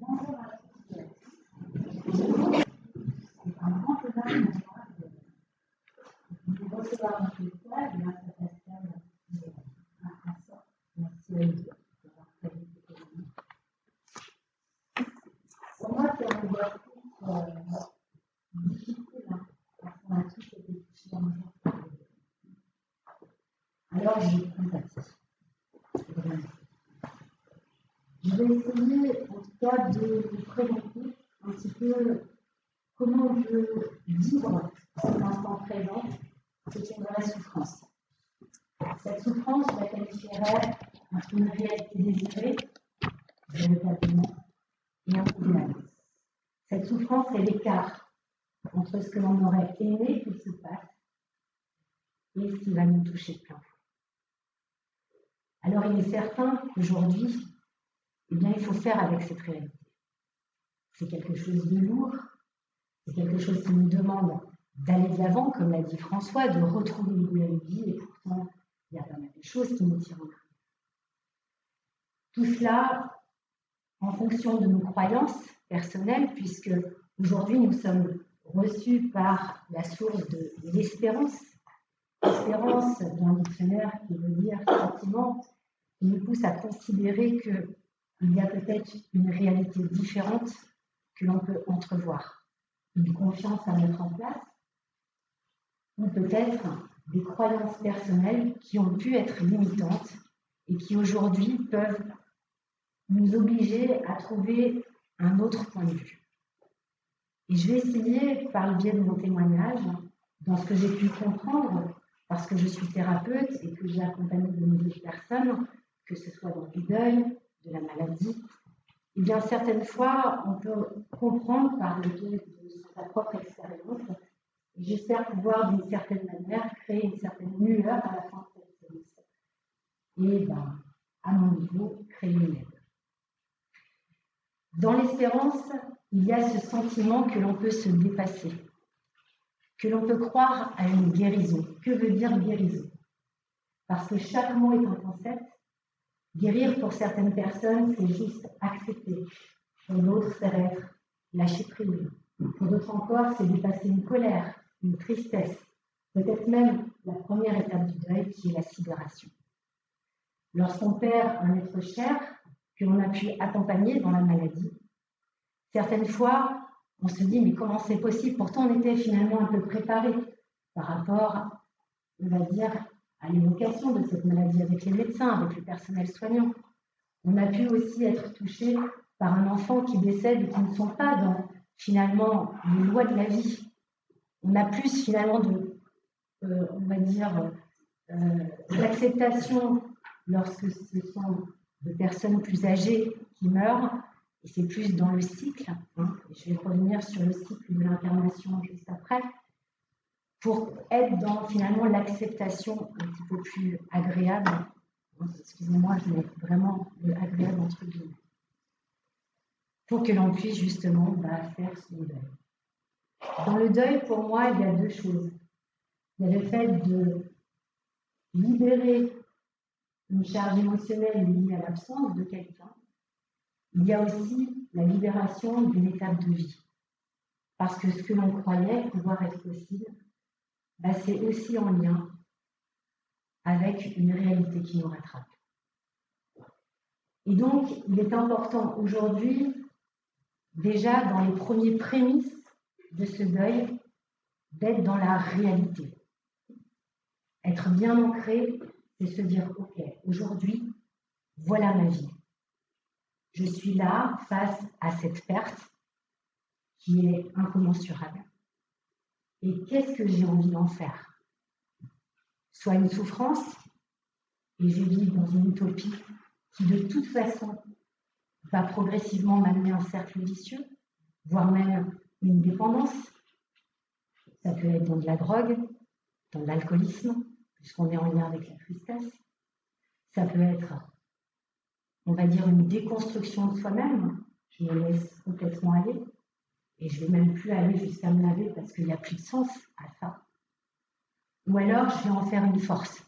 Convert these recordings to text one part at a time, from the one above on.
C'est un grand honneur pour moi de recevoir notre étoile grâce à Pascal et à Sor. Merci à eux d'avoir fait cette économie. Pour moi, c'est un exercice difficile parce qu'on a tous été touchés en même temps. Alors, je compatis. Je vais essayer, en tout cas, de vous présenter un petit peu comment on peut vivre cet instant présent, c'est une vraie souffrance. Cette souffrance, je la qualifierais une réalité désirée, véritablement, et insoutenable. Cette souffrance est l'écart entre ce que l'on aurait aimé qu'il se passe et ce qui va nous toucher de plein fouet. Alors, il est certain qu'aujourd'hui, il faut faire avec cette réalité. C'est quelque chose de lourd, c'est quelque chose qui nous demande d'aller de l'avant, comme l'a dit François, de retrouver le goût à la vie, et pourtant, il y a pas mal de choses qui nous tirent en arrière. Tout cela en fonction de nos croyances personnelles, puisque aujourd'hui, nous sommes reçus par la source de l'espérance. Espérance, dans le dictionnaire, qui veut dire sentiment, qui nous pousse à considérer qu'il y a peut-être une réalité différente que l'on peut entrevoir, une confiance à mettre en place, ou peut-être des croyances personnelles qui ont pu être limitantes et qui aujourd'hui peuvent nous obliger à trouver un autre point de vue. Et je vais essayer, par le biais de mon témoignage, dans ce que j'ai pu comprendre, parce que je suis thérapeute et que j'ai accompagné de nombreuses personnes, que ce soit dans du deuil, de la maladie, et bien certaines fois, on peut comprendre par le biais de sa propre expérience, et j'espère pouvoir d'une certaine manière créer une certaine lueur à la fin de cette séance. Et à mon niveau, créer une aide. Dans l'espérance, il y a ce sentiment que l'on peut se dépasser, que l'on peut croire à une guérison. Que veut dire guérison? Parce que chaque mot est un concept. Guérir pour certaines personnes, c'est juste accepter. Pour d'autres, c'est être lâcher prise. Pour d'autres encore, c'est dépasser une colère, une tristesse, peut-être même la première étape du deuil qui est la sidération. Lorsqu'on perd un être cher que l'on a pu accompagner dans la maladie, certaines fois, on se dit mais comment c'est possible? Pourtant, on était finalement un peu préparé par rapport, on va dire, à l'évocation de cette maladie avec les médecins, avec le personnel soignant. On a pu aussi être touché par un enfant qui décède et qui ne sont pas dans, finalement, les lois de la vie. On a plus, finalement, on va dire, d'acceptation lorsque ce sont des personnes plus âgées qui meurent, et c'est plus dans le cycle. Je vais revenir sur le cycle de l'incarnation juste après, pour être dans finalement l'acceptation un petit peu plus agréable. Excusez-moi, je mets vraiment le agréable entre guillemets. Pour que l'on puisse justement faire son deuil. Dans le deuil, pour moi, il y a deux choses. Il y a le fait de libérer une charge émotionnelle liée à l'absence de quelqu'un. Il y a aussi la libération d'une étape de vie. Parce que ce que l'on croyait pouvoir être possible, c'est aussi en lien avec une réalité qui nous rattrape. Et donc, il est important aujourd'hui, déjà dans les premiers prémices de ce deuil, d'être dans la réalité. Être bien ancré, c'est se dire, ok, aujourd'hui, voilà ma vie. Je suis là face à cette perte qui est incommensurable. Et qu'est-ce que j'ai envie d'en faire? Soit une souffrance, et je vis dans une utopie qui de toute façon va progressivement m'amener un cercle vicieux, voire même une dépendance. Ça peut être dans de la drogue, dans l'alcoolisme, puisqu'on est en lien avec la tristesse. Ça peut être, on va dire, une déconstruction de soi-même. Je me laisse complètement aller. Et je ne vais même plus aller jusqu'à me laver parce qu'il n'y a plus de sens à ça. Ou alors, je vais en faire une force.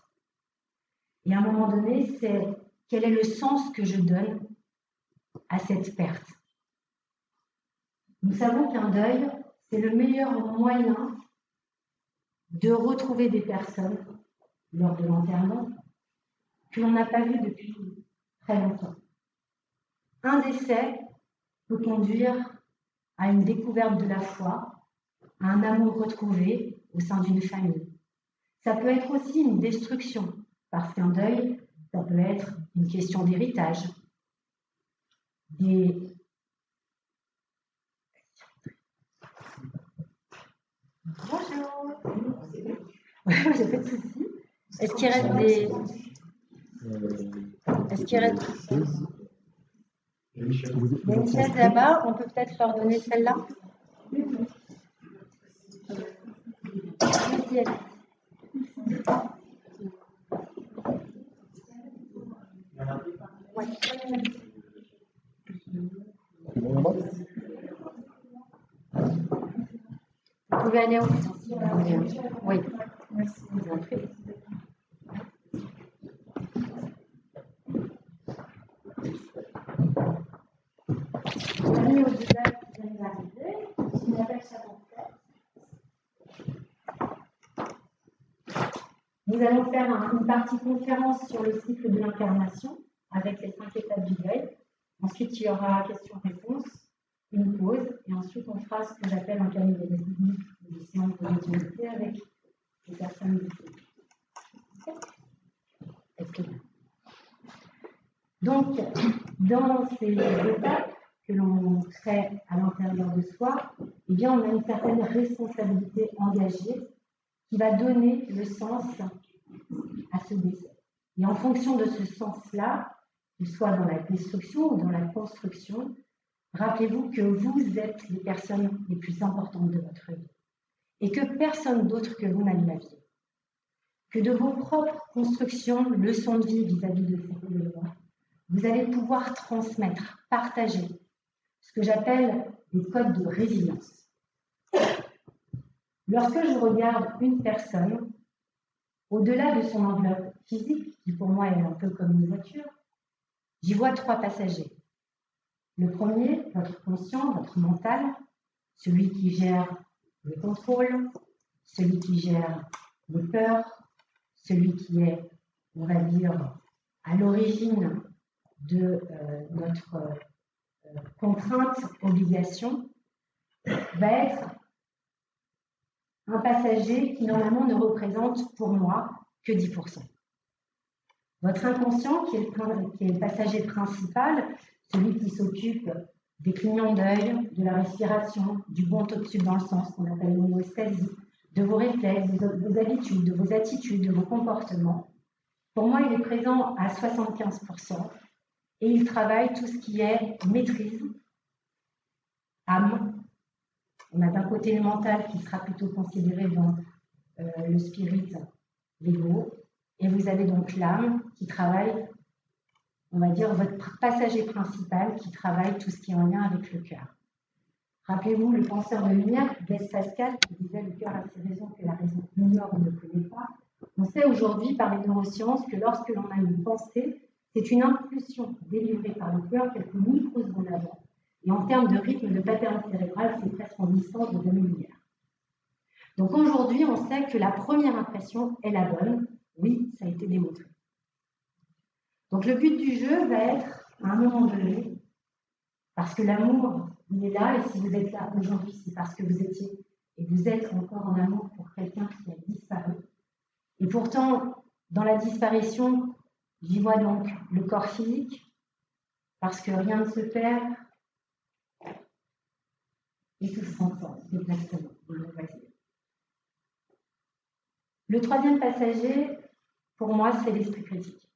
Et à un moment donné, c'est quel est le sens que je donne à cette perte? Nous savons qu'un deuil, c'est le meilleur moyen de retrouver des personnes lors de l'enterrement que l'on n'a pas vues depuis très longtemps. Un décès peut conduire à une découverte de la foi, à un amour retrouvé au sein d'une famille. Ça peut être aussi une destruction, parce qu'un deuil, ça peut être une question d'héritage. Bonjour. J'ai pas de soucis. Est-ce qu'il reste des... Est-ce qu'il reste... Il y a une chaise là-bas, on peut peut-être leur donner celle-là. Vous pouvez aller où? Oui. Amis au village qui viennent d'arriver, je m'appelle Sharon. Nous allons faire une partie conférence sur le cycle de l'incarnation avec les 5 étapes du deuil. Ensuite, il y aura question-réponse, une pause, et ensuite on fera ce que j'appelle un cabinet de séance de médiumnité avec les personnes ici. Donc, dans ces étapes que l'on crée à l'intérieur de soi, eh bien, on a une certaine responsabilité engagée qui va donner le sens à ce décès. Et en fonction de ce sens-là, qu'il soit dans la destruction ou dans la construction, rappelez-vous que vous êtes les personnes les plus importantes de votre vie et que personne d'autre que vous n'allez la vivre. Que de vos propres constructions, leçons de vie vis-à-vis de ces événements, vous allez pouvoir transmettre, partager ce que j'appelle des codes de résilience. Lorsque je regarde une personne, au-delà de son enveloppe physique, qui pour moi est un peu comme une voiture, j'y vois 3 passagers. Le premier, votre conscient, votre mental, celui qui gère le contrôle, celui qui gère les peurs, celui qui est, on va dire, à l'origine de notre contrainte, obligation, va être un passager qui normalement ne représente pour moi que 10%. Votre inconscient, qui est le passager principal, celui qui s'occupe des clignons d'œil, de la respiration, du bon taux de sucre dans le sens qu'on appelle l'homéostasie, de vos réflexes, de vos habitudes, de vos attitudes, de vos comportements. Pour moi, il est présent à 75% et il travaille tout ce qui est maîtrise, âme. On a d'un côté le mental qui sera plutôt considéré dans le spirit, l'ego, et vous avez donc l'âme qui travaille, on va dire, votre passager principal qui travaille tout ce qui est en lien avec le cœur. Rappelez-vous le penseur de lumière, Blaise Pascal, qui disait le cœur a ses raisons que la raison ignore ou ne connaît pas. On sait aujourd'hui par les neurosciences que lorsque l'on a une pensée, c'est une impulsion délivrée par le cœur quelques microsecondes avant. Et en termes de rythme de pattern cérébral, c'est presque en distance de 2000 lumières. Donc aujourd'hui, on sait que la première impression est la bonne. Oui, ça a été démontré. Donc le but du jeu va être, à un moment donné, parce que l'amour, il est là, et si vous êtes là aujourd'hui, c'est parce que vous étiez, et vous êtes encore en amour pour quelqu'un qui a disparu. Et pourtant, dans la disparition, j'y vois donc le corps physique, parce que rien ne se perd, et tout sans sens, exactement, Le troisième passager, pour moi, c'est l'esprit critique,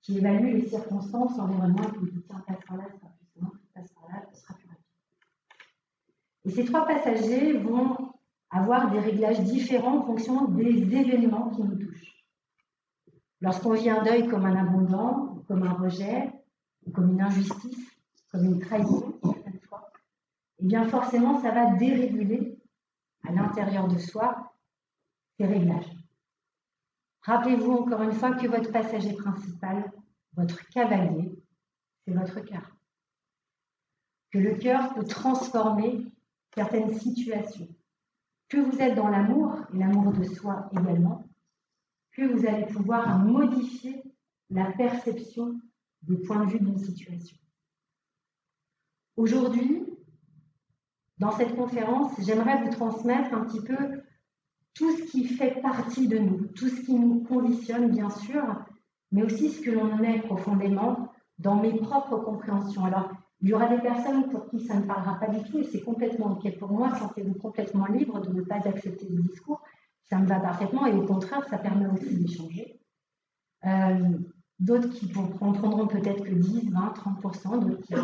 qui évalue les circonstances environnementales, qui dit tiens, passe par là, ce sera plus simple, passe par là, ce sera plus rapide. Et ces 3 passagers vont avoir des réglages différents en fonction des événements qui nous touchent. Lorsqu'on vit un deuil comme un abandon, comme un rejet, ou comme une injustice, comme une trahison, certaines fois, eh bien forcément, ça va déréguler à l'intérieur de soi ces réglages. Rappelez-vous encore une fois que votre passager principal, votre cavalier, c'est votre cœur. que le cœur peut transformer certaines situations. Plus vous êtes dans l'amour, et l'amour de soi également, plus vous allez pouvoir modifier la perception des points de vue d'une situation. Aujourd'hui, dans cette conférence, j'aimerais vous transmettre un petit peu tout ce qui fait partie de nous, tout ce qui nous conditionne, bien sûr, mais aussi ce que l'on est profondément dans mes propres compréhensions. Alors, il y aura des personnes pour qui ça ne parlera pas du tout et c'est complètement OK pour moi. Sentez-vous complètement libre de ne pas accepter le discours. Ça me va parfaitement et au contraire, ça permet aussi d'échanger. D'autres qui comprendront peut-être que 10, 20, 30%, d'autres qui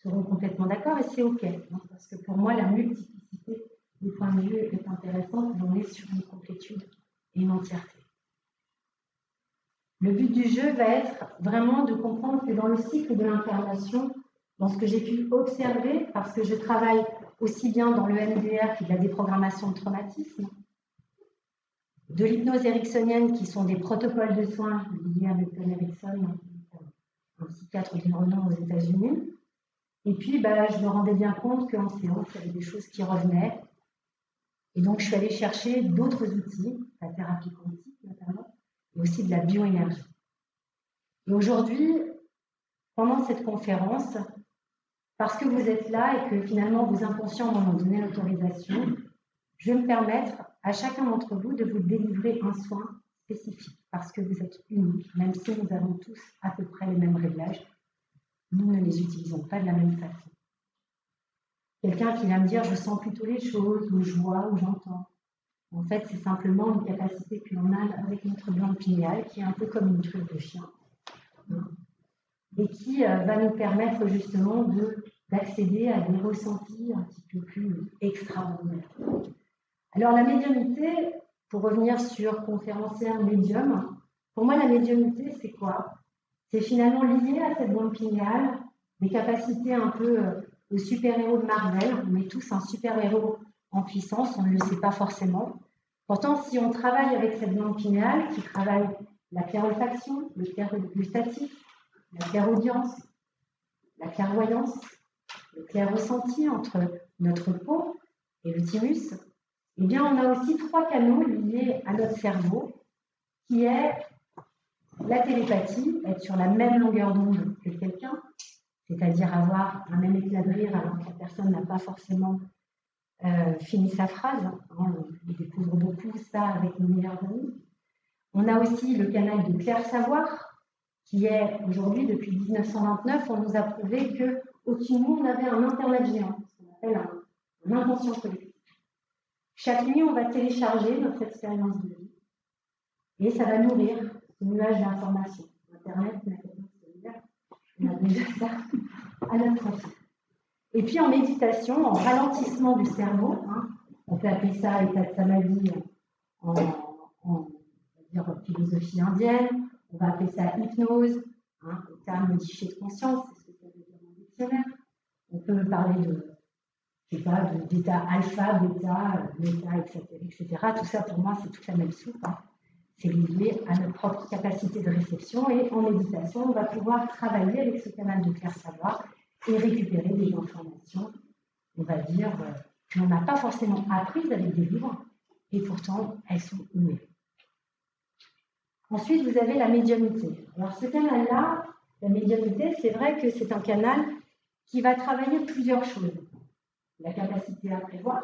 seront complètement d'accord et c'est OK. Hein, parce que pour moi, la multiplicité des points de vue est intéressante, mais on est sur une complétude et une entièreté. Le but du jeu va être vraiment de comprendre que dans le cycle de l'incarnation, dans ce que j'ai pu observer, parce que je travaille aussi bien dans le MDR que de la déprogrammation de traumatisme, de l'hypnose ericksonienne qui sont des protocoles de soins liés à Milton Erickson, un psychiatre du renom aux États-Unis. Et puis, je me rendais bien compte qu'en séance, il y avait des choses qui revenaient. Et donc, je suis allée chercher d'autres outils, la thérapie quantique notamment, et aussi de la bioénergie. Et aujourd'hui, pendant cette conférence, parce que vous êtes là et que finalement vos inconscients m'ont donné l'autorisation, je vais me permettre à chacun d'entre vous de vous délivrer un soin spécifique, parce que vous êtes unique, même si nous avons tous à peu près les mêmes réglages, nous ne les utilisons pas de la même façon. Quelqu'un qui va me dire « je sens plutôt les choses » ou « je vois » ou « j'entends ». En fait, c'est simplement une capacité que l'on a avec notre glande pinéale, qui est un peu comme une truffe de chien, et qui va nous permettre justement d'accéder à des ressentis un petit peu plus extraordinaires. Alors la médiumnité, pour revenir sur conférencière médium, pour moi la médiumnité c'est quoi? C'est finalement lié à cette glande pinéale, des capacités un peu au super-héros de Marvel. On est tous un super-héros en puissance, on ne le sait pas forcément. Pourtant, si on travaille avec cette glande pinéale qui travaille la clairolfaction, le clair-gustatif, la clairaudience, la clairvoyance, le clair-ressenti entre notre peau et le thymus, eh bien, on a aussi 3 canaux liés à notre cerveau, qui est la télépathie, être sur la même longueur d'onde que quelqu'un, c'est-à-dire avoir un même éclat de rire alors que la personne n'a pas forcément fini sa phrase. On découvre beaucoup ça avec nos meilleurs amis. On a aussi le canal de clair-savoir, qui est aujourd'hui, depuis 1929, on nous a prouvé qu'au-dessus de nous, on avait un internet géant, ce qu'on appelle un inconscient collectif. Chaque nuit, on va télécharger notre expérience de vie et ça va nourrir ce nuage d'informations. Internet, on a déjà ça à notre profit. Et puis en méditation, en ralentissement du cerveau, on peut appeler ça état de samadhi en philosophie indienne, on va appeler ça hypnose, état modifié de conscience, c'est ce que ça veut dire dans le dictionnaire. On peut parler d'état alpha, bêta, méta, etc. Tout ça, pour moi, c'est toute la même soupe. C'est lié à notre propre capacité de réception. Et en méditation, on va pouvoir travailler avec ce canal de clair-savoir et récupérer des informations, on va dire, que l'on n'a pas forcément apprises avec des livres, et pourtant, elles sont innées. Ensuite, vous avez la médiumnité. Alors, ce canal-là, la médiumnité, c'est vrai que c'est un canal qui va travailler plusieurs choses. La capacité à prévoir,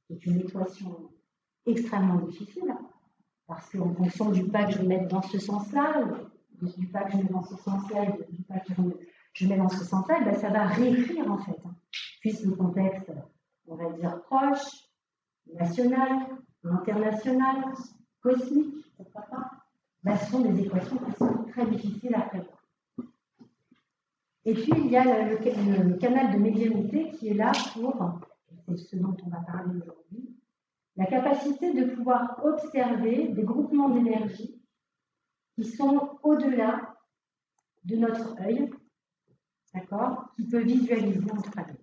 qui est une équation extrêmement difficile, parce qu'en fonction du pas que je vais mettre dans ce sens-là, du pas que je mets dans ce sens-là, et du pas que je mets dans ce sens-là, ça va réécrire en fait. Puisque le contexte, on va dire proche, national, international, cosmique, pourquoi pas, ce sont des équations qui sont très difficiles à prévoir. Et puis, il y a le canal de médiumnité qui est là pour, c'est ce dont on va parler aujourd'hui, la capacité de pouvoir observer des groupements d'énergie qui sont au-delà de notre œil, d'accord, qui peut visualiser en 3D.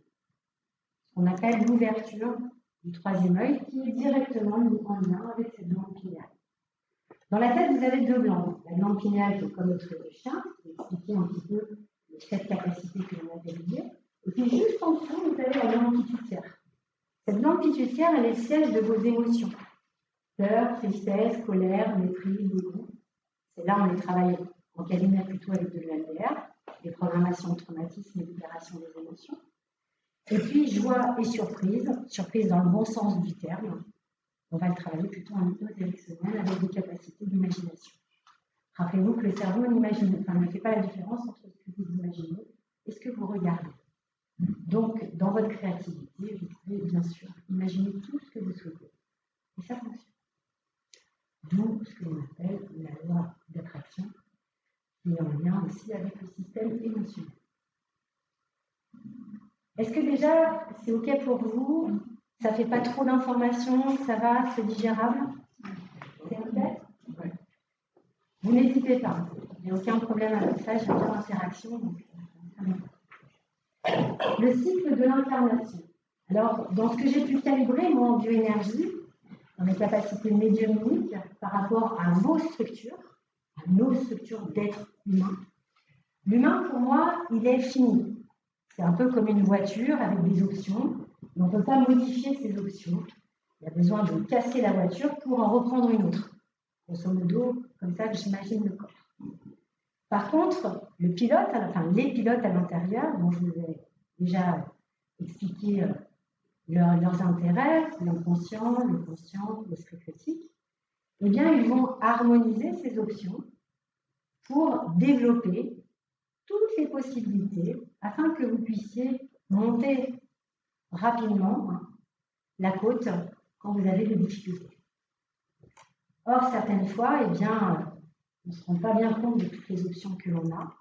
On appelle l'ouverture du 3e œil qui est directement en lien avec cette glande pinéale. Dans la tête, vous avez 2 glandes. La glande pinéale qui est comme notre chien, qui explique un petit peu cette capacité que l'on a développée, Et puis juste en dessous, vous avez la glande pituitaire. Cette glande pituitaire, elle est le siège de vos émotions. Peur, tristesse, colère, mépris, dégoût. C'est là où on les travaille en cabinet plutôt avec de l'EMDR, des programmations de traumatisme et libération des émotions. Et puis joie et surprise, surprise dans le bon sens du terme. On va le travailler plutôt en hypnose érectionnelle avec des capacités d'imagination. Rappelez-vous que le cerveau ne fait pas la différence entre ce que vous imaginez et ce que vous regardez. Donc, dans votre créativité, vous pouvez bien sûr imaginer tout ce que vous souhaitez. Et ça fonctionne. D'où ce que l'on appelle la loi d'attraction, qui est en lien aussi avec le système émotionnel. Est-ce que déjà, c'est OK pour vous? Ça ne fait pas trop d'informations? Ça va? C'est digérable? C'est OK? Vous n'hésitez pas. Il n'y a aucun problème avec ça. J'ai plein d'interactions. Le cycle de l'incarnation. Alors, dans ce que j'ai pu calibrer, moi, en bioénergie, dans mes capacités médiumniques, par rapport à vos structures, à nos structures d'être humain, l'humain, pour moi, il est fini. C'est un peu comme une voiture avec des options. On ne peut pas modifier ces options. Il y a besoin de casser la voiture pour en reprendre une autre. Grosso modo, comme ça que j'imagine le corps. Par contre, le pilote, les pilotes à l'intérieur, dont je vous ai déjà expliqué leurs intérêts, l'inconscient, le conscient, l'esprit critique, eh bien, ils vont harmoniser ces options pour développer toutes les possibilités afin que vous puissiez monter rapidement la côte quand vous avez des difficultés. Or, certaines fois, eh bien, on ne se rend pas bien compte de toutes les options que l'on a.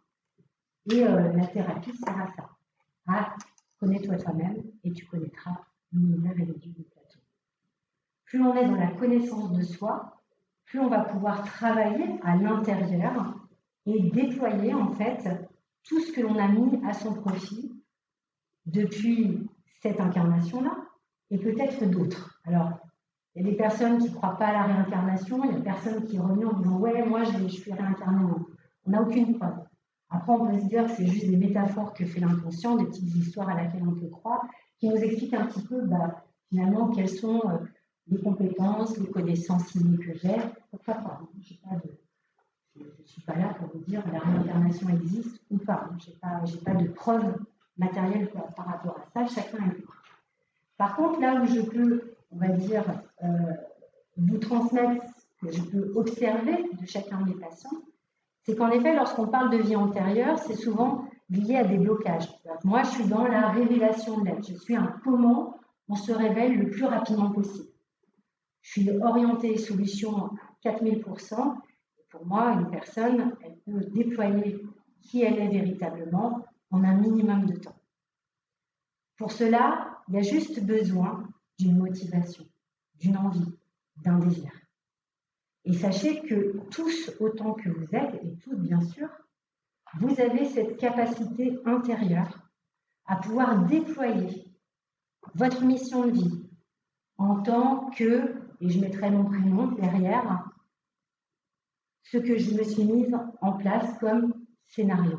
Et la thérapie sert à ça. Connais-toi toi-même et tu connaîtras l'univers et les dieux de Platon. Plus on est dans la connaissance de soi, plus on va pouvoir travailler à l'intérieur et déployer en fait tout ce que l'on a mis à son profit depuis cette incarnation-là et peut-être d'autres. Alors, il y a des personnes qui ne croient pas à la réincarnation, il y a personne qui revient en disant « ouais, moi je suis réincarné ». On n'a aucune preuve. Après, on peut se dire que c'est juste des métaphores que fait l'inconscient, des petites histoires à laquelle on peut croire, qui nous expliquent un petit peu finalement quelles sont les compétences, les connaissances innées que j'ai. Pourquoi pas? Je ne suis pas là pour vous dire que la réincarnation existe ou pas. Je n'ai pas de preuves matérielles par rapport à ça. Chacun est libre. Par contre, là où je peux, on va dire, vous transmettre ce que je peux observer de chacun de mes patients, c'est qu'en effet, lorsqu'on parle de vie antérieure, c'est souvent lié à des blocages. Moi, je suis dans la révélation de l'être. Je suis un comment on se révèle le plus rapidement possible. Je suis orientée solution à 4000%. Pour moi, une personne, elle peut déployer qui elle est véritablement en un minimum de temps. Pour cela, il y a juste besoin d'une motivation, d'une envie, d'un désir. Et sachez que tous, autant que vous êtes, et toutes bien sûr, vous avez cette capacité intérieure à pouvoir déployer votre mission de vie en tant que, et je mettrai mon prénom derrière, ce que je me suis mise en place comme scénario.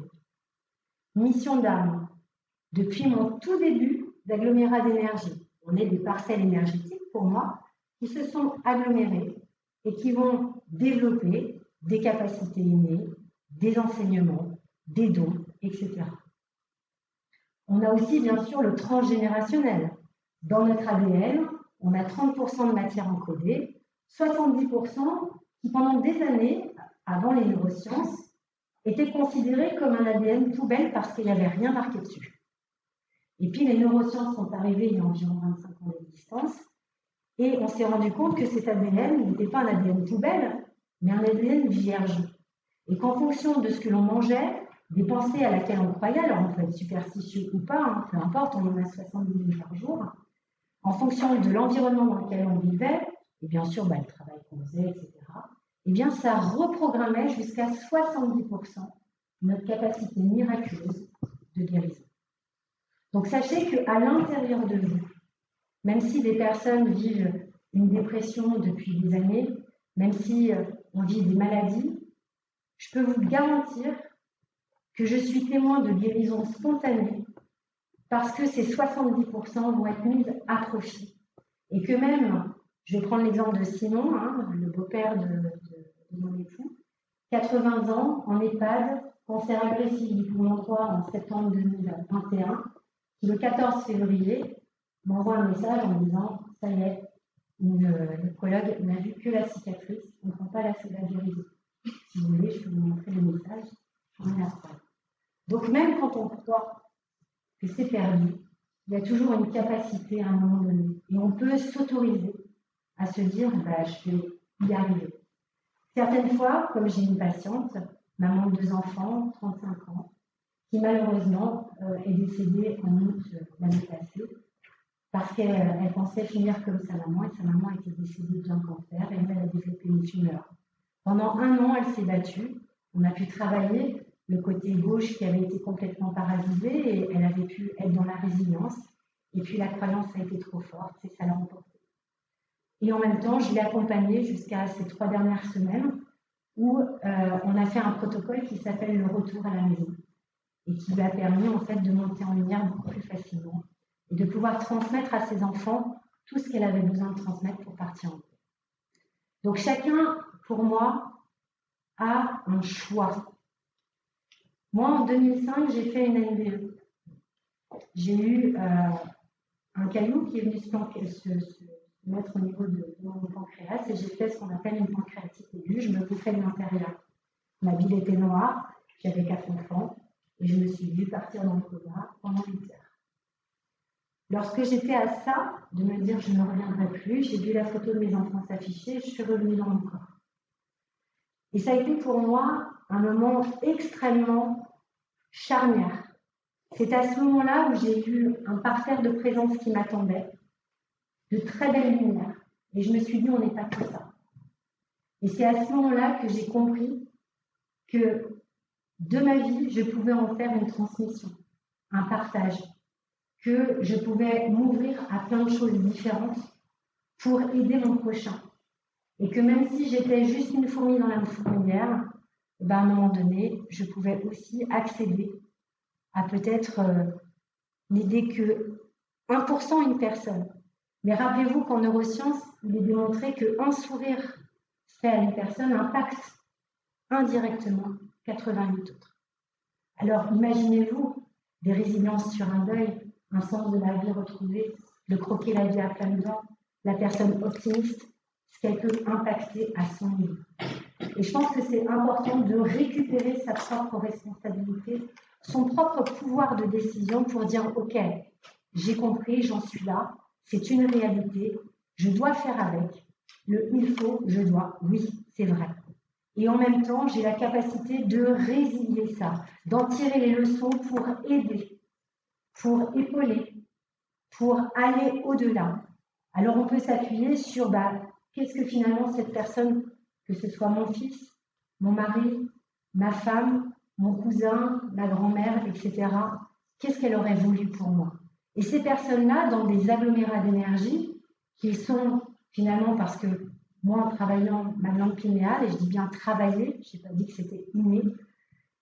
Mission d'âme. Depuis mon tout début d'agglomérat d'énergie, on est des parcelles énergétiques pour moi qui se sont agglomérées et qui vont développer des capacités innées, des enseignements, des dons, etc. On a aussi bien sûr le transgénérationnel. Dans notre ADN, on a 30% de matière encodée, 70% qui pendant des années, avant les neurosciences, étaient considérés comme un ADN poubelle parce qu'il n'y avait rien marqué dessus. Et puis les neurosciences sont arrivées il y a environ 25 ans d'existence, et on s'est rendu compte que cet ADN n'était pas un ADN poubelle, mais un ADN vierge. Et qu'en fonction de ce que l'on mangeait, des pensées à laquelle on croyait, alors on peut être superstitieux ou pas, peu importe, on en a 70 000 par jour, en fonction de l'environnement dans lequel on vivait, et bien sûr le travail qu'on faisait, etc., eh bien ça reprogrammait jusqu'à 70% notre capacité miraculeuse de guérison. Donc sachez qu'à l'intérieur de vous, même si des personnes vivent une dépression depuis des années, même si on vit des maladies, je peux vous garantir que je suis témoin de guérison spontanée parce que ces 70% vont être mis à profit. Et que même, je vais prendre l'exemple de Simon, le beau-père de mon époux, 80 ans, en EHPAD, cancer agressif du poumon droit en septembre 2021, qui le 14 février m'envoie un message en me disant « Ça y est, le neurologue n'a vu que la cicatrice, on ne prend pas la guérison. » Si vous voulez, je peux vous montrer le message. Donc même quand on croit que c'est perdu, il y a toujours une capacité à un moment donné. Et on peut s'autoriser à se dire bah, « je vais y arriver ». Certaines fois, comme j'ai une patiente, maman de 2 enfants, 35 ans, qui malheureusement est décédée en août l'année passée, parce qu'elle pensait finir comme sa maman, et sa maman était décédée d'un cancer, et elle a développé une tumeur. Pendant 1 an, elle s'est battue, on a pu travailler le côté gauche qui avait été complètement paralysé, et elle avait pu être dans la résilience, et puis la croyance a été trop forte, et ça l'a emporté. Et en même temps, je l'ai accompagnée jusqu'à ces 3 dernières semaines, où on a fait un protocole qui s'appelle le retour à la maison, et qui lui a permis en fait de monter en lumière beaucoup plus facilement, et de pouvoir transmettre à ses enfants tout ce qu'elle avait besoin de transmettre pour partir en paix. Donc chacun, pour moi, a un choix. Moi, en 2005, j'ai fait une NBE. J'ai eu un caillou qui est venu se mettre au niveau de mon pancréas, et j'ai fait ce qu'on appelle une pancréatite aiguë. Je me bouffais de l'intérieur. Ma bile était noire, j'avais 4 enfants, et je me suis vue partir dans le coma pendant 8 heures. Lorsque j'étais à ça, de me dire je ne reviendrai plus, j'ai vu la photo de mes enfants s'afficher et je suis revenue dans mon corps. Et ça a été pour moi un moment extrêmement charnière. C'est à ce moment-là où j'ai vu un parterre de présence qui m'attendait, de très belles lumières. Et je me suis dit, on n'est pas que ça. Et c'est à ce moment-là que j'ai compris que de ma vie, je pouvais en faire une transmission, un partage, que je pouvais m'ouvrir à plein de choses différentes pour aider mon prochain. Et que même si j'étais juste une fourmi dans la fourmilière, à un moment donné, je pouvais aussi accéder à peut-être l'idée que 1% une personne. Mais rappelez-vous qu'en neurosciences, il est démontré qu'un sourire fait à une personne impacte indirectement 88 autres. Alors imaginez-vous des résiliences sur un deuil, un sens de la vie retrouvé, de croquer la vie à pleines dents, la personne optimiste, ce qu'elle peut impacter à son niveau. Et je pense que c'est important de récupérer sa propre responsabilité, son propre pouvoir de décision pour dire « Ok, j'ai compris, j'en suis là, c'est une réalité, je dois faire avec, le il faut, je dois, oui, c'est vrai. » Et en même temps, j'ai la capacité de résilier ça, d'en tirer les leçons pour aider, pour épauler, pour aller au-delà. Alors on peut s'appuyer sur qu'est-ce que finalement cette personne, que ce soit mon fils, mon mari, ma femme, mon cousin, ma grand-mère, etc., qu'est-ce qu'elle aurait voulu pour moi? Et ces personnes-là, dans des agglomérats d'énergie, qui sont finalement, parce que moi, en travaillant ma glande pinéale, et je dis bien travailler, je n'ai pas dit que c'était inné,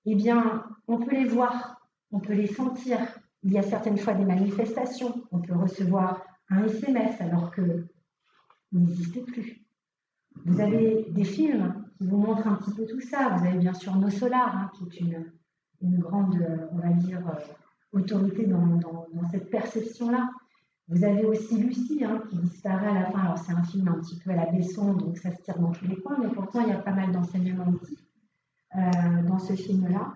eh bien, on peut les voir, on peut les sentir. Il y a certaines fois des manifestations, on peut recevoir un SMS alors qu'il n'existait plus. Vous avez des films qui vous montrent un petit peu tout ça. Vous avez bien sûr Nos Solars, qui est une grande, on va dire, autorité dans cette perception-là. Vous avez aussi Lucie, qui disparaît à la fin. Alors c'est un film un petit peu à la Besson, donc ça se tire dans tous les coins, mais pourtant il y a pas mal d'enseignements aussi dans ce film-là.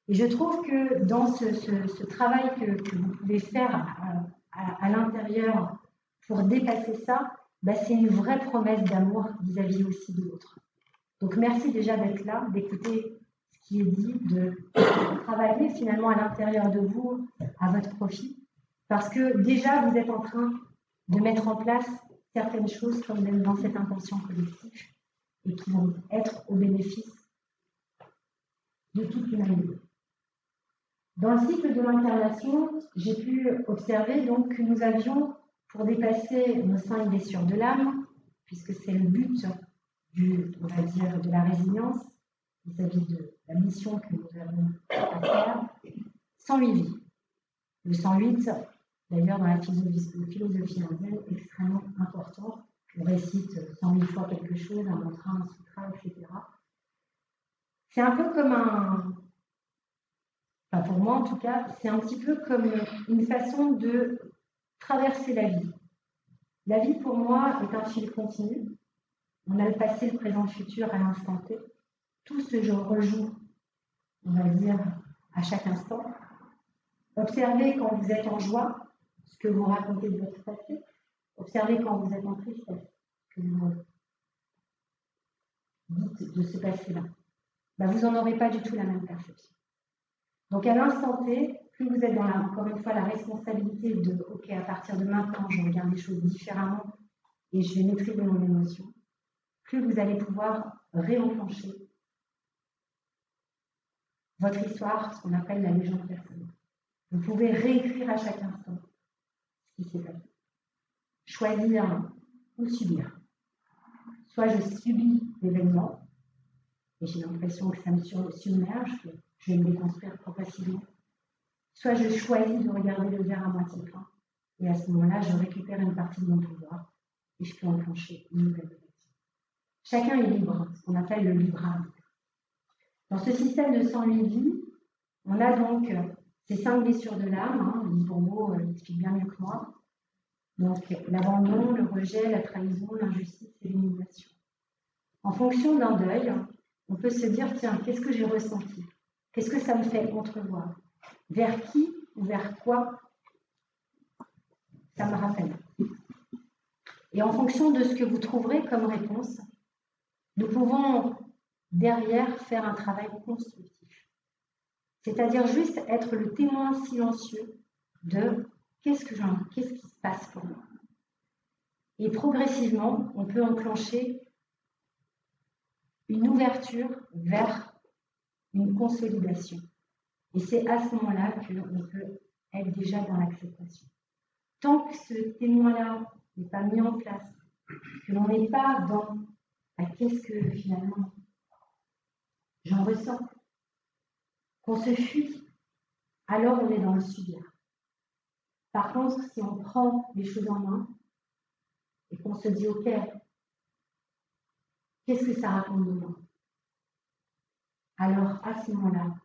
Et je trouve que dans ce travail que vous pouvez faire à l'intérieur pour dépasser ça, c'est une vraie promesse d'amour vis-à-vis aussi de l'autre. Donc merci déjà d'être là, d'écouter ce qui est dit, de travailler finalement à l'intérieur de vous, à votre profit, parce que déjà vous êtes en train de mettre en place certaines choses comme dans cette intention collective et qui vont être au bénéfice de toute l'humanité. Dans le cycle de l'incarnation, j'ai pu observer donc que nous avions, pour dépasser nos 5 blessures de l'âme, puisque c'est le but on va dire, de la résilience vis-à-vis de la mission que nous avons à faire, 108 vies. Le 108, d'ailleurs, dans la philosophie indienne, extrêmement important. On récite 100 000 fois quelque chose, un mantra, un sutra, etc. C'est un peu comme enfin pour moi en tout cas, c'est un petit peu comme une façon de traverser la vie. La vie pour moi est un fil continu. On a le passé, le présent, le futur à l'instant T. Tout se rejoue, on va dire, à chaque instant. Observez quand vous êtes en joie, ce que vous racontez de votre passé. Observez quand vous êtes en tristesse, ce que vous dites de ce passé-là. Ben, vous n'en aurez pas du tout la même perception. Donc à l'instant T, plus vous êtes dans encore une fois la responsabilité de ok, à partir de maintenant, je regarde les choses différemment et je vais maîtriser mon émotion, plus vous allez pouvoir réenclencher votre histoire, ce qu'on appelle la légende personnelle. Vous pouvez réécrire à chaque instant ce qui s'est passé. Choisir ou subir. Soit je subis l'événement et j'ai l'impression que ça me submerge, que je vais me déconstruire progressivement. Soit je choisis de regarder le verre à moitié plein et à ce moment-là, je récupère une partie de mon pouvoir et je peux enclencher une nouvelle réaction. Chacun est libre, ce qu'on appelle le libre arbitre. Dans ce système de 108 vies, on a donc ces 5 blessures de l'âme, Lise Bourbeau l'explique bien mieux que moi. Donc l'abandon, le rejet, la trahison, l'injustice et l'humiliation. En fonction d'un deuil, on peut se dire, tiens, qu'est-ce que j'ai ressenti? Qu'est-ce que ça me fait entrevoir? Vers qui ou vers quoi ça me rappelle? Et en fonction de ce que vous trouverez comme réponse, nous pouvons derrière faire un travail constructif. C'est-à-dire juste être le témoin silencieux de qu'est-ce qui se passe pour moi. Et progressivement, on peut enclencher une ouverture vers une consolidation. Et c'est à ce moment-là qu'on peut être déjà dans l'acceptation. Tant que ce témoin-là n'est pas mis en place, que l'on n'est pas dans qu'est-ce que finalement j'en ressens, qu'on se fuit, alors on est dans le subir. Par contre, si on prend les choses en main et qu'on se dit ok, qu'est-ce que ça raconte de moi? Alors à ce moment-là,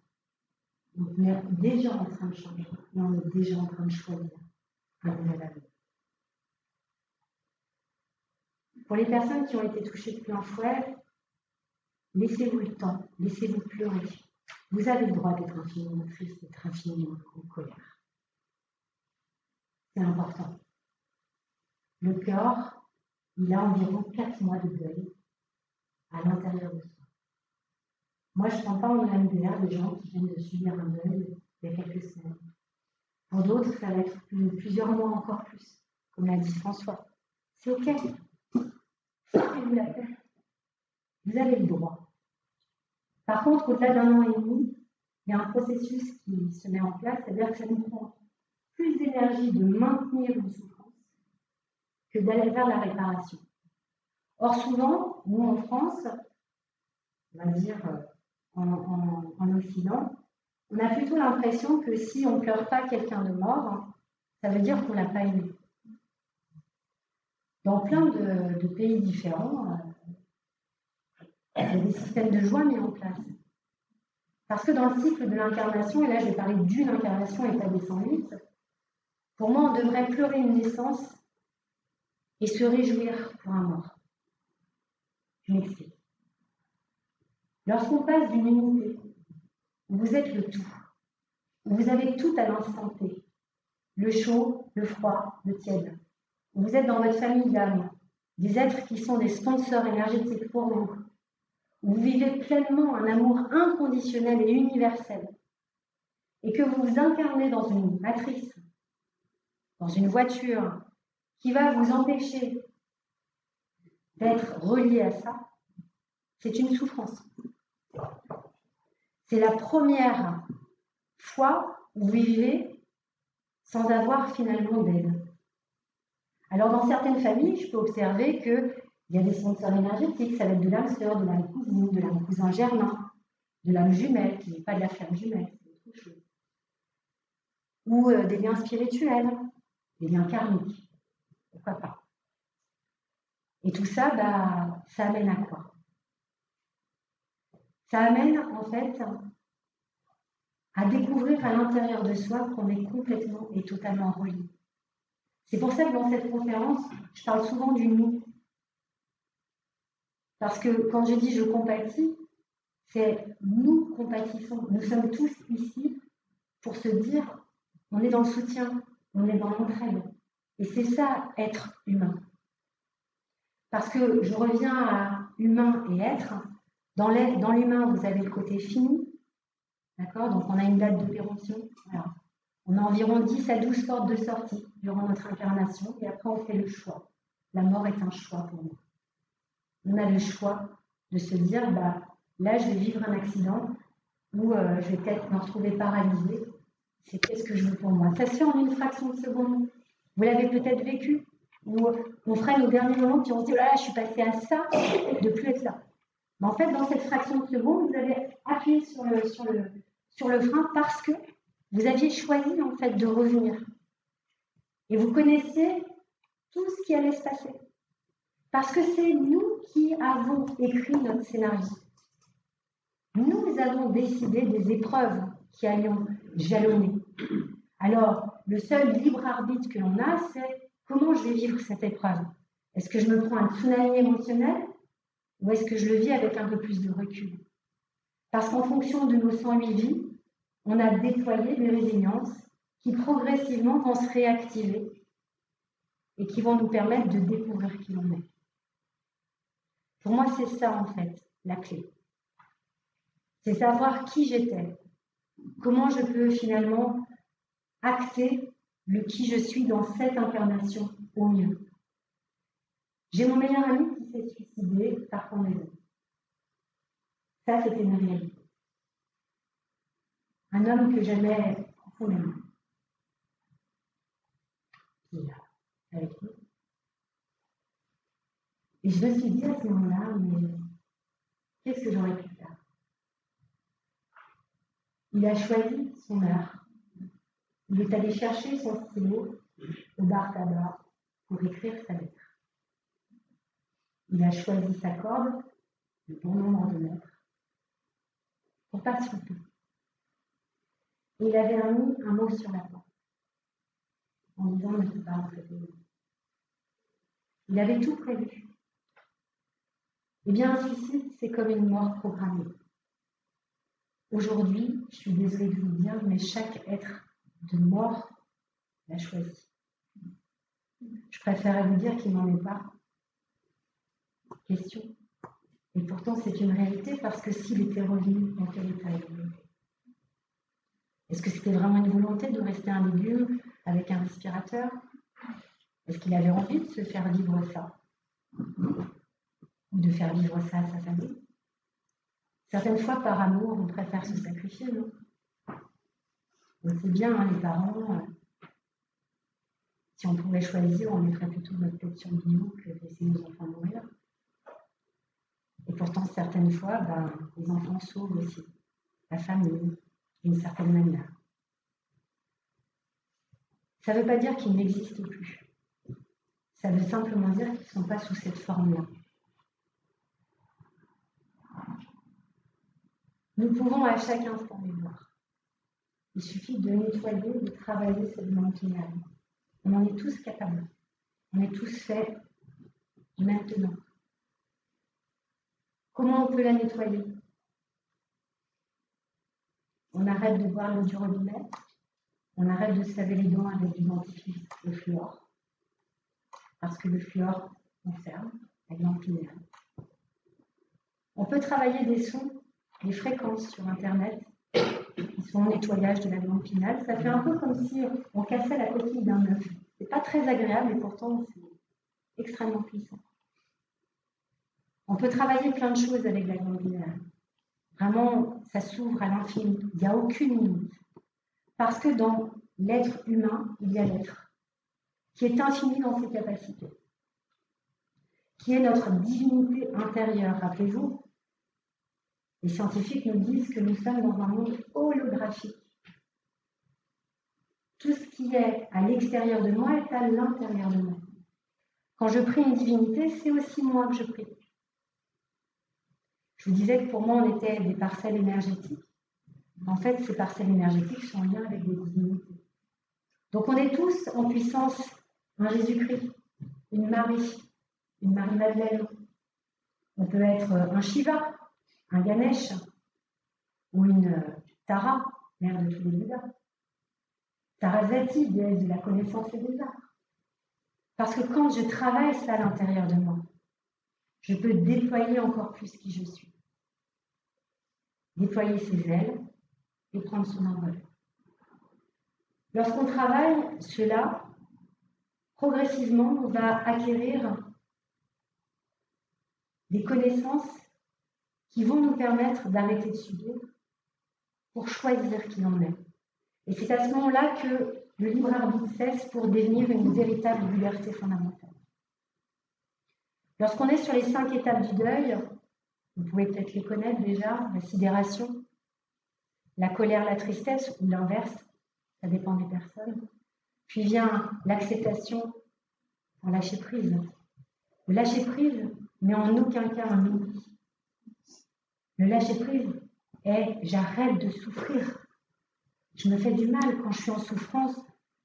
on est déjà en train de changer et on est déjà en train de choisir un nouvel avenir. Pour les personnes qui ont été touchées de plein fouet, laissez-vous le temps, laissez-vous pleurer. Vous avez le droit d'être infiniment triste, d'être infiniment en colère. C'est important. Le corps, il a environ 4 mois de deuil à l'intérieur de soi. Moi, je ne prends pas en MDR des gens qui viennent de subir un deuil il y a quelques semaines. Pour d'autres, ça va être plusieurs mois encore plus, comme l'a dit François. C'est OK. Faites-vous la paix. Vous avez le droit. Par contre, au-delà d'1 an et demi, il y a un processus qui se met en place, c'est-à-dire que ça nous prend plus d'énergie de maintenir une souffrance que d'aller vers la réparation. Or, souvent, nous en France, on va dire en Occident, on a plutôt l'impression que si on ne pleure pas quelqu'un de mort, ça veut dire qu'on ne l'a pas aimé. Dans plein de pays différents, il y a des systèmes de joie mis en place. Parce que dans le cycle de l'incarnation, et là je vais parler d'une incarnation et pas des 108, pour moi on devrait pleurer une naissance et se réjouir pour un mort. Je m'explique. Lorsqu'on passe d'une unité, où vous êtes le tout, où vous avez tout à l'instant T, le chaud, le froid, le tiède, où vous êtes dans votre famille d'âme, des êtres qui sont des sponsors énergétiques pour vous, où vous vivez pleinement un amour inconditionnel et universel, et que vous vous incarnez dans une matrice, dans une voiture, qui va vous empêcher d'être relié à ça, c'est une souffrance. C'est la première fois où vous vivez sans avoir finalement d'aide. Alors dans certaines familles, je peux observer qu'il y a des sponsors énergétiques, ça va être de l'âme sœur, de l'âme cousine, de l'âme cousin germain, de l'âme jumelle, qui n'est pas de la flamme jumelle, c'est autre chose. ou des liens spirituels, des liens karmiques. Pourquoi pas? Et tout ça, bah, ça amène à quoi? Ça amène en fait à découvrir à l'intérieur de soi qu'on est complètement et totalement relié. C'est pour ça que dans cette conférence, je parle souvent du nous. Parce que quand je dis je compatis, c'est nous compatissons. Nous sommes tous ici pour se dire on est dans le soutien, on est dans l'entraide. Et c'est ça, être humain. Parce que je reviens à humain et être. Dans l'humain, vous avez le côté fini. D'accord? Donc on a une date de péremption. Voilà. On a environ 10 à 12 portes de sortie durant notre incarnation. Et après, on fait le choix. La mort est un choix pour nous. On a le choix de se dire, bah, là, je vais vivre un accident ou je vais peut-être me retrouver paralysée. C'est qu'est-ce que je veux pour moi? Ça se fait en une fraction de seconde. Vous l'avez peut-être vécu. Ou on ferait nos derniers moments, puis on se dit, oh là là, je suis passée à ça, de plus être là. Mais en fait, dans cette fraction de seconde, vous avez appuyé sur le frein parce que vous aviez choisi en fait de revenir. Et vous connaissiez tout ce qui allait se passer. Parce que c'est nous qui avons écrit notre scénario. Nous avons décidé des épreuves qui allions jalonner. Alors, le seul libre arbitre que l'on a, c'est comment je vais vivre cette épreuve. Est-ce que je me prends un tsunami émotionnel ou est-ce que je le vis avec un peu plus de recul? Parce qu'en fonction de nos 108 vies, on a déployé des résiliences qui progressivement vont se réactiver et qui vont nous permettre de découvrir qui l'on est. Pour moi, c'est ça en fait, la clé. C'est savoir qui j'étais, comment je peux finalement acter le qui je suis dans cette incarnation au mieux. J'ai mon meilleur ami qui s'est suicidé par pendaison. Ça, c'était une réalité. Un homme que j'aimais profondément. Qui est là, avec nous. Et je me suis dit à ce moment-là, mais qu'est-ce que j'aurais pu faire? Il a choisi son heure. Il est allé chercher son stylo au bar tabac pour écrire sa lettre. Il a choisi sa corde, le bon nombre de mètres, pour patienter. Et il avait mis un mot sur la porte, en disant ne peux pas rentrer. Il avait tout prévu. Eh bien, un suicide, c'est comme une mort programmée. Aujourd'hui, je suis désolée de vous le dire, mais chaque être de mort l'a choisi. Je préférerais vous dire qu'il n'en est pas question. Et pourtant, c'est une réalité parce que s'il était revenu, dans quel état il était? Est-ce que c'était vraiment une volonté de rester un légume avec un respirateur? Est-ce qu'il avait envie de se faire vivre ça? Ou de faire vivre ça à sa famille? Certaines fois, par amour, on préfère se sacrifier, non? On sait bien, hein, les parents, si on pouvait choisir, on mettrait plutôt notre tête sur le guillot que de laisser nos enfants mourir. Et pourtant, certaines fois, les enfants sauvent aussi la famille d'une certaine manière. Ça ne veut pas dire qu'ils n'existent plus. Ça veut simplement dire qu'ils ne sont pas sous cette forme-là. Nous pouvons à chaque instant les voir. Il suffit de nettoyer, de travailler cette mentale. On en est tous capables. On est tous faits maintenant. Comment on peut la nettoyer? On arrête de boire l'eau du robinet. On arrête de se laver les dents avec du dentifrice, le fluor. Parce que le fluor enferme la glande pinéale. On peut travailler des sons, des fréquences sur Internet qui sont au nettoyage de la glande pinéale. Ça fait un peu comme si on cassait la coquille d'un œuf. C'est pas très agréable et pourtant c'est extrêmement puissant. On peut travailler plein de choses avec la glande pinéale. Vraiment, ça s'ouvre à l'infini. Il n'y a aucune limite. Parce que dans l'être humain, il y a l'être qui est infini dans ses capacités, qui est notre divinité intérieure. Rappelez-vous, les scientifiques nous disent que nous sommes dans un monde holographique. Tout ce qui est à l'extérieur de moi est à l'intérieur de moi. Quand je prie une divinité, c'est aussi moi que je prie. Je vous disais que pour moi, on était des parcelles énergétiques. En fait, ces parcelles énergétiques sont en lien avec des divinités. Donc, on est tous en puissance un Jésus-Christ, une Marie-Madeleine. On peut être un Shiva, un Ganesh, ou une Tara, mère de tous les Bouddhas. Sarasvati, déesse de la connaissance et des arts. Parce que quand je travaille ça à l'intérieur de moi, je peux déployer encore plus qui je suis. Déployer ses ailes et prendre son envol. Lorsqu'on travaille cela, progressivement, on va acquérir des connaissances qui vont nous permettre d'arrêter de subir pour choisir qui l'on est. Et c'est à ce moment-là que le libre arbitre cesse pour devenir une véritable liberté fondamentale. Lorsqu'on est sur les 5 étapes du deuil, vous pouvez peut-être les connaître déjà, la sidération, la colère, la tristesse, ou l'inverse, ça dépend des personnes. Puis vient l'acceptation, en lâcher prise. Le lâcher prise n'est en aucun cas un oubli. Le lâcher prise est j'arrête de souffrir. Je me fais du mal quand je suis en souffrance,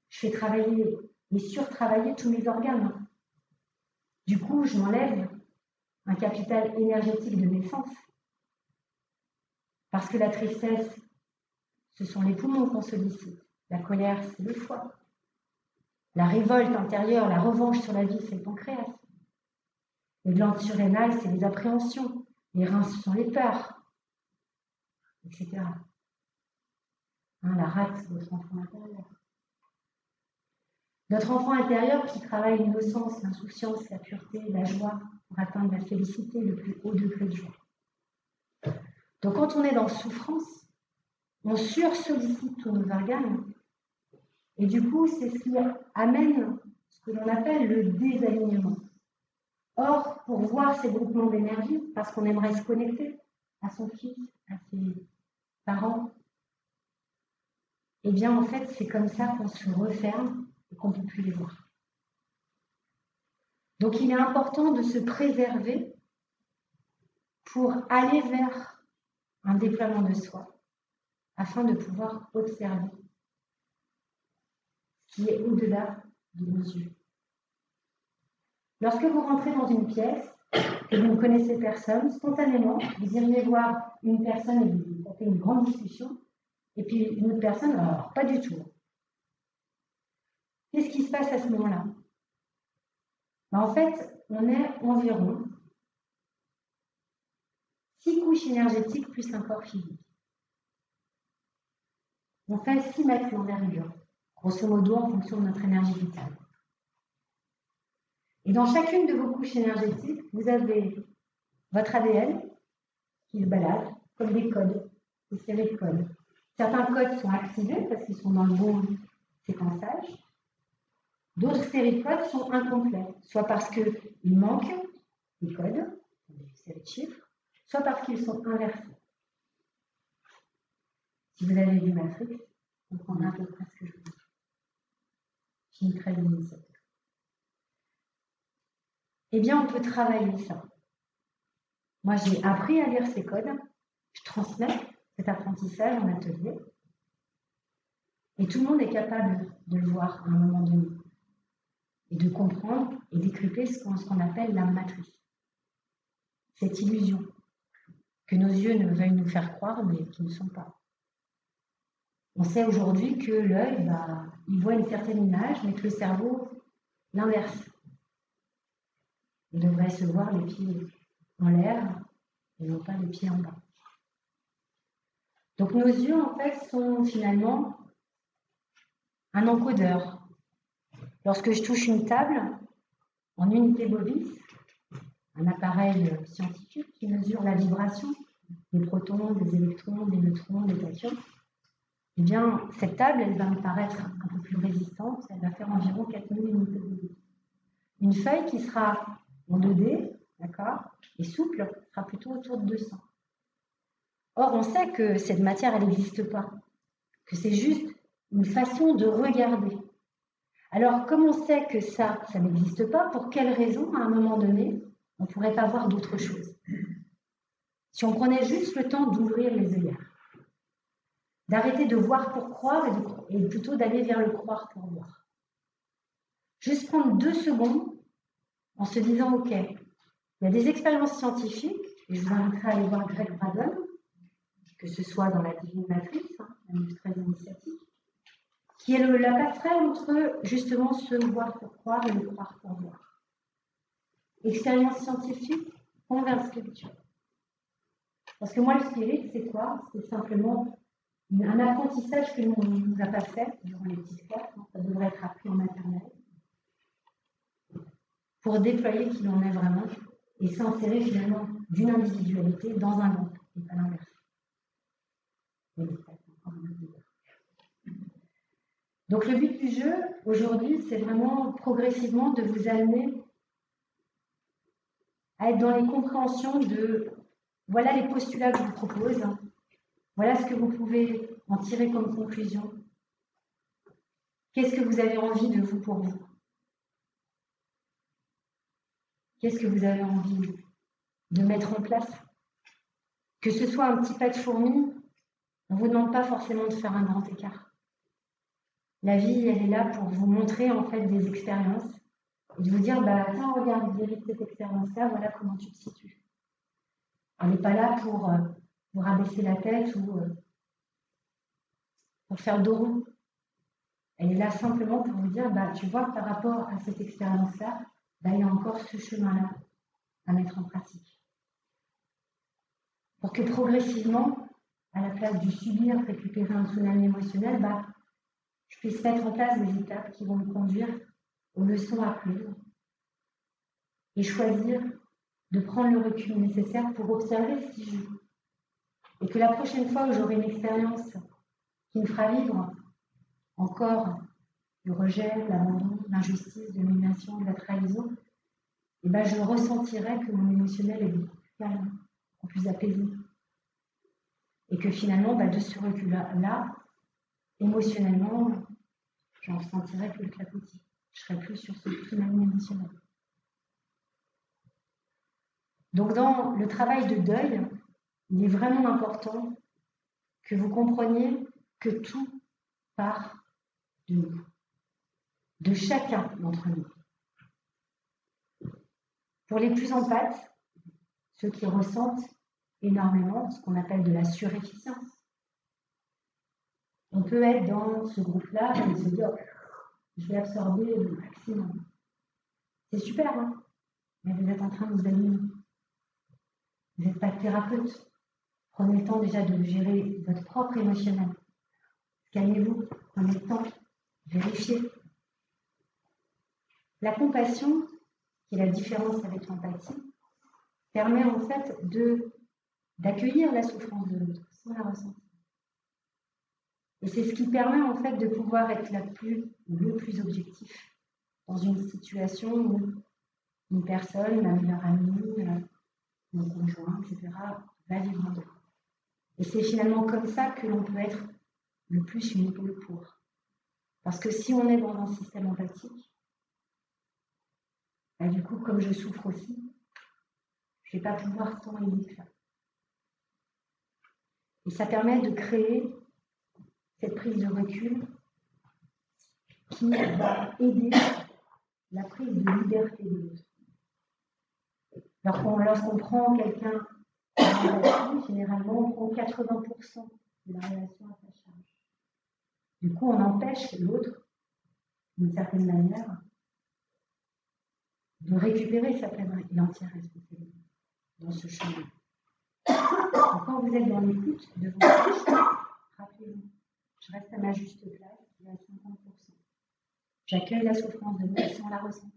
je fais travailler et surtravailler tous mes organes. Du coup, je m'enlève un capital énergétique de naissance. Parce que la tristesse, ce sont les poumons qu'on sollicite. La colère, c'est le foie. La révolte intérieure, la revanche sur la vie, c'est le pancréas. Les glandes surrénales, c'est les appréhensions. Les reins, ce sont les peurs, etc. La rate, c'est votre enfant intérieur. Notre enfant intérieur qui travaille l'innocence, l'insouciance, la pureté, la joie pour atteindre la félicité, le plus haut degré de joie. Donc quand on est dans souffrance, on sursollicite tous nos organes et du coup c'est ce qui amène ce que l'on appelle le désalignement. Or, pour voir ces groupements d'énergie, parce qu'on aimerait se connecter à son fils, à ses parents, eh bien en fait c'est comme ça qu'on se referme et qu'on ne peut plus les voir. Donc il est important de se préserver pour aller vers un déploiement de soi, afin de pouvoir observer ce qui est au-delà de nos yeux. Lorsque vous rentrez dans une pièce, que vous ne connaissez personne, spontanément, vous iriez voir une personne et vous faites une grande discussion, et puis une autre personne, alors pas du tout. Qu'est-ce qui se passe à ce moment-là? En fait, on est environ 6 couches énergétiques plus un corps physique. On fait 6 mètres d'envergure, grosso modo en fonction de notre énergie vitale. Et dans chacune de vos couches énergétiques, vous avez votre ADN qui se balade comme des codes, des séries de codes. Certains codes sont activés parce qu'ils sont dans le bon séquençage. D'autres séries de codes sont incomplets, soit parce qu'il manque des codes, des séries de chiffres, soit parce qu'ils sont inversés. Si vous avez vu Matrix, vous comprendrez à peu près ce que je veux dire. J'ai une très bonne initiative. Eh bien, on peut travailler ça. Moi, j'ai appris à lire ces codes. Je transmets cet apprentissage en atelier. Et tout le monde est capable de le voir à un moment donné. Et de comprendre et décrypter ce qu'on appelle la matrice. Cette illusion que nos yeux ne veuillent nous faire croire, mais qui ne sont pas. On sait aujourd'hui que l'œil, il voit une certaine image, mais que le cerveau l'inverse. Il devrait se voir les pieds en l'air et non pas les pieds en bas. Donc nos yeux, en fait, sont finalement un encodeur. Lorsque je touche une table en unité Bovis, un appareil scientifique qui mesure la vibration des protons, des électrons, des neutrons, des cations, eh bien, cette table, elle va me paraître un peu plus résistante, elle va faire environ 4000 unités Bovis. Une feuille qui sera en 2D, d'accord, et souple, sera plutôt autour de 200. Or, on sait que cette matière, elle n'existe pas, que c'est juste une façon de regarder. Alors, comme on sait que ça n'existe pas, pour quelle raison, à un moment donné, on ne pourrait pas voir d'autre chose? Si on prenait juste le temps d'ouvrir les œillères, d'arrêter de voir pour croire et plutôt d'aller vers le croire pour voir. Juste prendre 2 secondes en se disant, OK, il y a des expériences scientifiques, et je vous inviterai à aller voir Greg Braden, que ce soit dans la Divine Matrice, la 13 initiatique, qui est la passerelle entre justement se voir pour croire et le croire pour voir. Expérience scientifique, converse spirituelle. Parce que moi, le spirit, c'est quoi? C'est simplement un apprentissage que nous nous a pas fait durant les petites classes, ça devrait être appris en maternelle, pour déployer qui l'on est vraiment et s'insérer finalement d'une individualité dans un groupe, et pas l'inverse. Donc le but du jeu, aujourd'hui, c'est vraiment progressivement de vous amener à être dans les compréhensions de, voilà les postulats que je vous propose, voilà ce que vous pouvez en tirer comme conclusion. Qu'est-ce que vous avez envie de vous pour vous? Qu'est-ce que vous avez envie de mettre en place? Que ce soit un petit pas de fourmi, on ne vous demande pas forcément de faire un grand écart. La vie, elle est là pour vous montrer en fait des expériences et de vous dire, bah tiens, regarde, vis-à-vis de cette expérience-là, voilà comment tu te situes. Elle n'est pas là pour vous rabaisser la tête ou pour faire dos rond. Elle est là simplement pour vous dire, bah tu vois que par rapport à cette expérience-là, bah, il y a encore ce chemin-là à mettre en pratique. Pour que progressivement, à la place du subir, récupérer un tsunami émotionnel, bah, je puisse mettre en place des étapes qui vont me conduire aux leçons apprises et choisir de prendre le recul nécessaire pour observer ce qui joue. Et que la prochaine fois où j'aurai une expérience qui me fera vivre encore le rejet, l'abandon, l'injustice, de l'humiliation, de la trahison, et ben je ressentirai que mon émotionnel est beaucoup plus calme, beaucoup plus apaisé. Et que finalement, de ce recul-là, émotionnellement, j'en ressentirai que le clapotis. Je serai plus sur ce tsunami émotionnel. Donc dans le travail de deuil, il est vraiment important que vous compreniez que tout part de nous, de chacun d'entre nous. Pour les plus empathes, ceux qui ressentent énormément ce qu'on appelle de la surefficience, on peut être dans ce groupe-là et se dire je vais absorber le maximum. C'est super, hein, mais vous êtes en train de vous abîmer. Vous n'êtes pas thérapeute. Prenez le temps déjà de gérer votre propre émotionnel. Calmez-vous, prenez le temps, vérifiez. La compassion, qui est la différence avec l'empathie, permet en fait d'accueillir la souffrance de l'autre sans la ressentir. Et c'est ce qui permet en fait de pouvoir être le plus objectif dans une situation où une personne, ma meilleure amie, mon conjoint, etc., va vivre un deuil. Et c'est finalement comme ça que l'on peut être le plus une épaule pour. Parce que si on est dans un système empathique, du coup, comme je souffre aussi, je ne vais pas pouvoir tant aider que ça. Et ça permet de créer cette prise de recul qui va aider la prise de liberté de l'autre. Lorsqu'on prend quelqu'un en relation, généralement, on prend 80% de la relation à sa charge. Du coup, on empêche l'autre, d'une certaine manière, de récupérer sa pleine et entière responsabilité dans ce chemin. Donc, quand vous êtes dans l'écoute de vos proches, rappelez-vous, je reste à ma juste place, qui est à 50%. J'accueille la souffrance de l'autre sans la ressentir.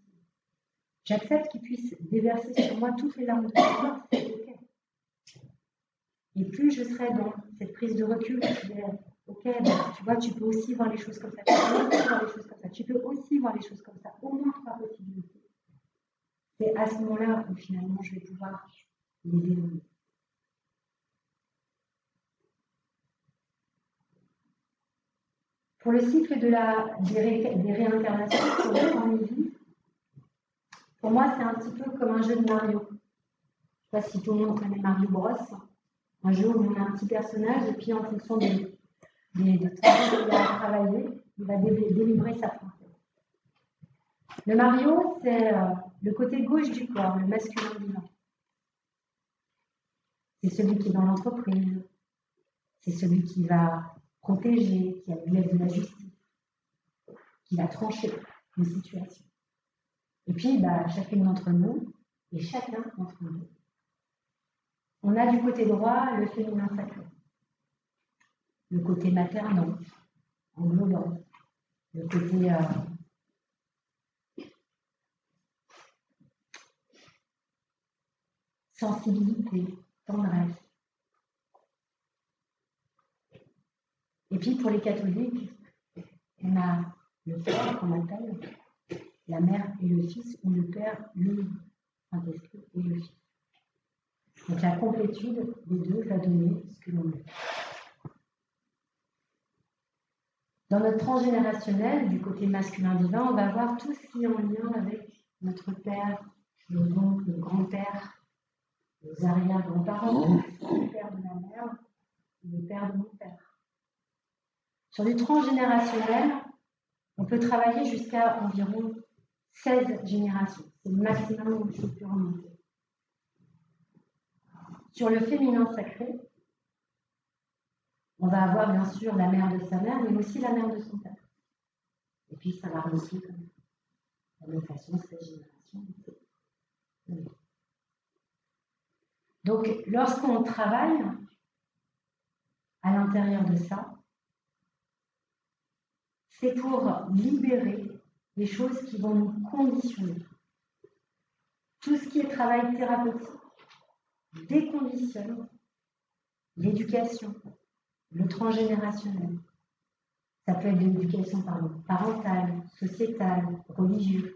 J'accepte qu'il puisse déverser sur moi toutes les larmes de son corps, c'est OK. Et plus je serai dans cette prise de recul, je dirais, OK, tu vois, tu peux aussi voir les choses comme ça. Tu peux aussi voir les choses comme ça. Au moins 3 possibilités. C'est à ce moment-là où finalement je vais pouvoir les dénouer. Pour le cycle des réincarnations sur les vies, pour moi, c'est un petit peu comme un jeu de Mario. Je ne sais pas si tout le monde connaît Mario Bros. Un jeu où on a un petit personnage et puis en fonction des travaux qu'il a à travailler, il va délivrer sa princesse. Le Mario, c'est le côté gauche du corps, le masculin divin. C'est celui qui est dans l'entreprise, c'est celui qui va protéger, qui a l'élève de la justice, qui va trancher les situations. Et puis, chacune d'entre nous, et chacun d'entre nous, on a du côté droit le féminin sacré, le côté maternant, englobant, le côté sensibilité, tendresse. Et puis pour les catholiques, on a le Père qu'on appelle, la Mère et le Fils, ou le Père, le Saint-Esprit et le Fils. Donc la complétude des deux va donner ce que l'on est. Dans notre transgénérationnel, du côté masculin divin, on va voir tout ce qui est en lien avec notre père, nos oncles, nos grands-pères, nos arrière-grands-parents, le père de ma mère, le père de mon père. Sur du transgénérationnel, on peut travailler jusqu'à environ 16 générations. C'est le maximum où je peux remonter. Sur le féminin sacré, on va avoir bien sûr la mère de sa mère, mais aussi la mère de son père. Et puis ça va remonter comme de la même façon, 16 générations. Donc lorsqu'on travaille à l'intérieur de ça, c'est pour libérer les choses qui vont nous conditionner. Tout ce qui est travail thérapeutique déconditionne l'éducation, le transgénérationnel. Ça peut être de l'éducation parentale, sociétale, religieuse.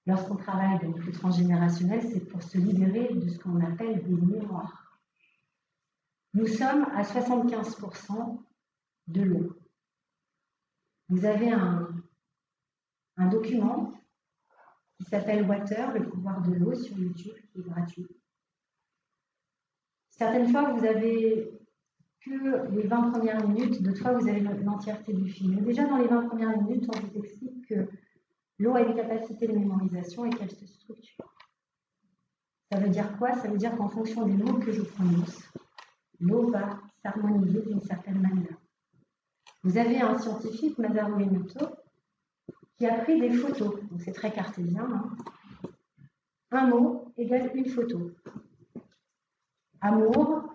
Lorsqu'on travaille dans le transgénérationnel, c'est pour se libérer de ce qu'on appelle des mémoires. Nous sommes à 75% de l'eau. Vous avez un document qui s'appelle Water, le pouvoir de l'eau, sur YouTube, qui est gratuit. Certaines fois, vous avez que les 20 premières minutes, d'autres fois, vous avez l'entièreté du film. Mais déjà, dans les 20 premières minutes, on vous explique que l'eau a une capacité de mémorisation et qu'elle se structure. Ça veut dire quoi? Ça veut dire qu'en fonction des mots que je prononce, l'eau va s'harmoniser d'une certaine manière. Vous avez un scientifique, Masaru Emoto, qui a pris des photos. Donc c'est très cartésien. Hein. Un mot égale une photo. Amour,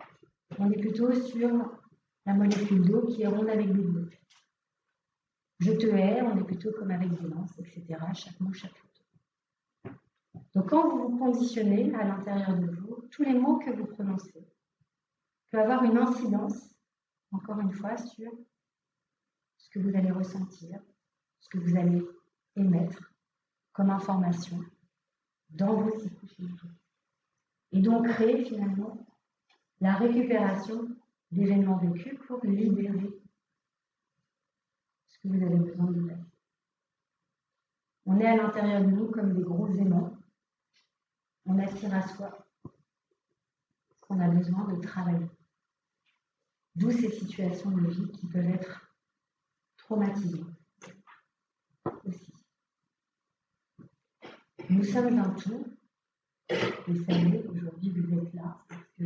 on est plutôt sur la molécule d'eau qui est ronde avec des bleus. Je te hais, on est plutôt comme avec violence, etc. Chaque mot, chaque photo. Donc quand vous vous conditionnez à l'intérieur de vous, tous les mots que vous prononcez peuvent avoir une incidence, encore une fois, sur ce que vous allez ressentir, ce que vous allez émettre comme information dans vos cycles. Et donc créer finalement la récupération d'événements vécus pour libérer ce que vous avez besoin de faire. On est à l'intérieur de nous comme des gros aimants. On attire à soi ce qu'on a besoin de travailler. D'où ces situations de vie qui peuvent être traumatisantes aussi. Nous sommes un tout. Vous savez, aujourd'hui, vous êtes là parce que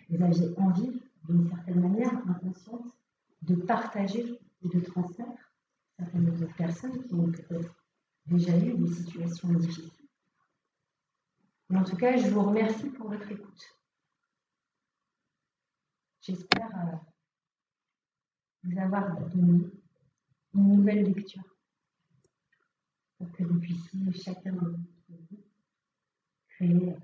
vous aviez envie, d'une certaine manière inconsciente, de partager et de transmettre certaines autres personnes qui ont peut-être déjà eu des situations difficiles. Mais en tout cas, je vous remercie pour votre écoute. J'espère vous avoir donné une nouvelle lecture pour que vous puissiez, chacun d'entre vous, créer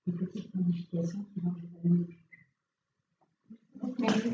des petites modifications qui vont vous amener. Merci.